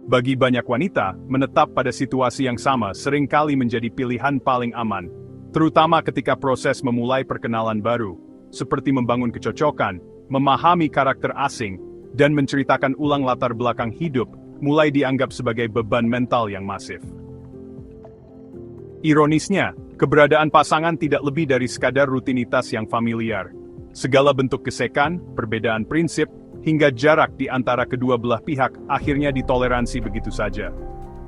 Bagi banyak wanita, menetap pada situasi yang sama seringkali menjadi pilihan paling aman, terutama ketika proses memulai perkenalan baru, seperti membangun kecocokan, memahami karakter asing, dan menceritakan ulang latar belakang hidup, mulai dianggap sebagai beban mental yang masif. Ironisnya, keberadaan pasangan tidak lebih dari sekadar rutinitas yang familiar. Segala bentuk gesekan, perbedaan prinsip, hingga jarak di antara kedua belah pihak akhirnya ditoleransi begitu saja.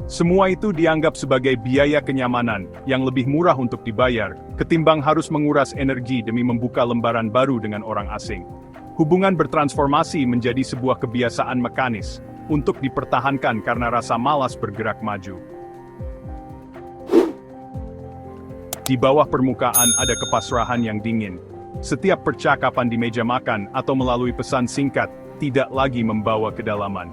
Semua itu dianggap sebagai biaya kenyamanan yang lebih murah untuk dibayar, ketimbang harus menguras energi demi membuka lembaran baru dengan orang asing. Hubungan bertransformasi menjadi sebuah kebiasaan mekanis untuk dipertahankan karena rasa malas bergerak maju. Di bawah permukaan ada kepasrahan yang dingin. Setiap percakapan di meja makan atau melalui pesan singkat tidak lagi membawa kedalaman.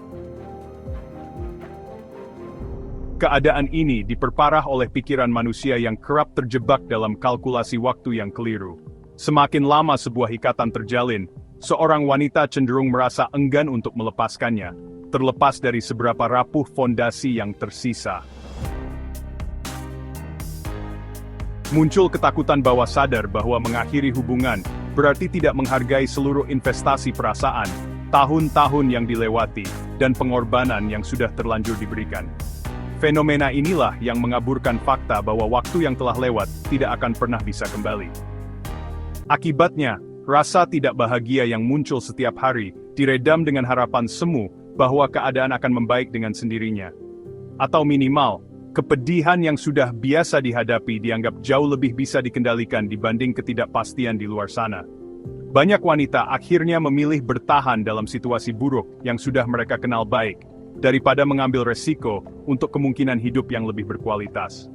Keadaan ini diperparah oleh pikiran manusia yang kerap terjebak dalam kalkulasi waktu yang keliru. Semakin lama sebuah ikatan terjalin, seorang wanita cenderung merasa enggan untuk melepaskannya, terlepas dari seberapa rapuh fondasi yang tersisa. Muncul ketakutan bawah sadar bahwa mengakhiri hubungan berarti tidak menghargai seluruh investasi perasaan, tahun-tahun yang dilewati, dan pengorbanan yang sudah terlanjur diberikan. Fenomena inilah yang mengaburkan fakta bahwa waktu yang telah lewat tidak akan pernah bisa kembali. Akibatnya, rasa tidak bahagia yang muncul setiap hari diredam dengan harapan semu bahwa keadaan akan membaik dengan sendirinya. Atau minimal, kepedihan yang sudah biasa dihadapi dianggap jauh lebih bisa dikendalikan dibanding ketidakpastian di luar sana. Banyak wanita akhirnya memilih bertahan dalam situasi buruk yang sudah mereka kenal baik, daripada mengambil resiko untuk kemungkinan hidup yang lebih berkualitas.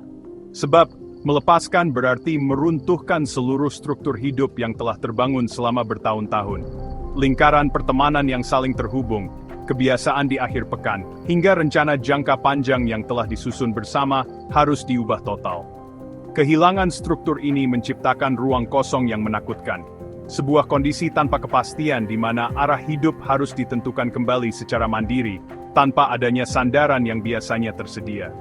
Sebab, melepaskan berarti meruntuhkan seluruh struktur hidup yang telah terbangun selama bertahun-tahun. Lingkaran pertemanan yang saling terhubung, kebiasaan di akhir pekan, hingga rencana jangka panjang yang telah disusun bersama harus diubah total. Kehilangan struktur ini menciptakan ruang kosong yang menakutkan. Sebuah kondisi tanpa kepastian di mana arah hidup harus ditentukan kembali secara mandiri, tanpa adanya sandaran yang biasanya tersedia.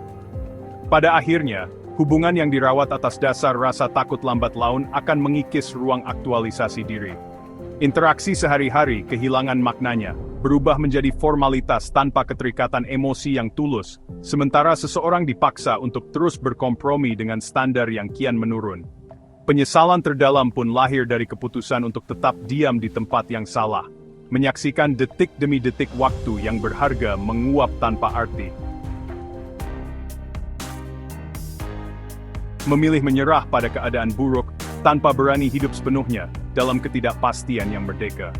Pada akhirnya, hubungan yang dirawat atas dasar rasa takut lambat laun akan mengikis ruang aktualisasi diri. Interaksi sehari-hari kehilangan maknanya, berubah menjadi formalitas tanpa keterikatan emosi yang tulus, sementara seseorang dipaksa untuk terus berkompromi dengan standar yang kian menurun. Penyesalan terdalam pun lahir dari keputusan untuk tetap diam di tempat yang salah, menyaksikan detik demi detik waktu yang berharga menguap tanpa arti. Memilih menyerah pada keadaan buruk, tanpa berani hidup sepenuhnya dalam ketidakpastian yang merdeka.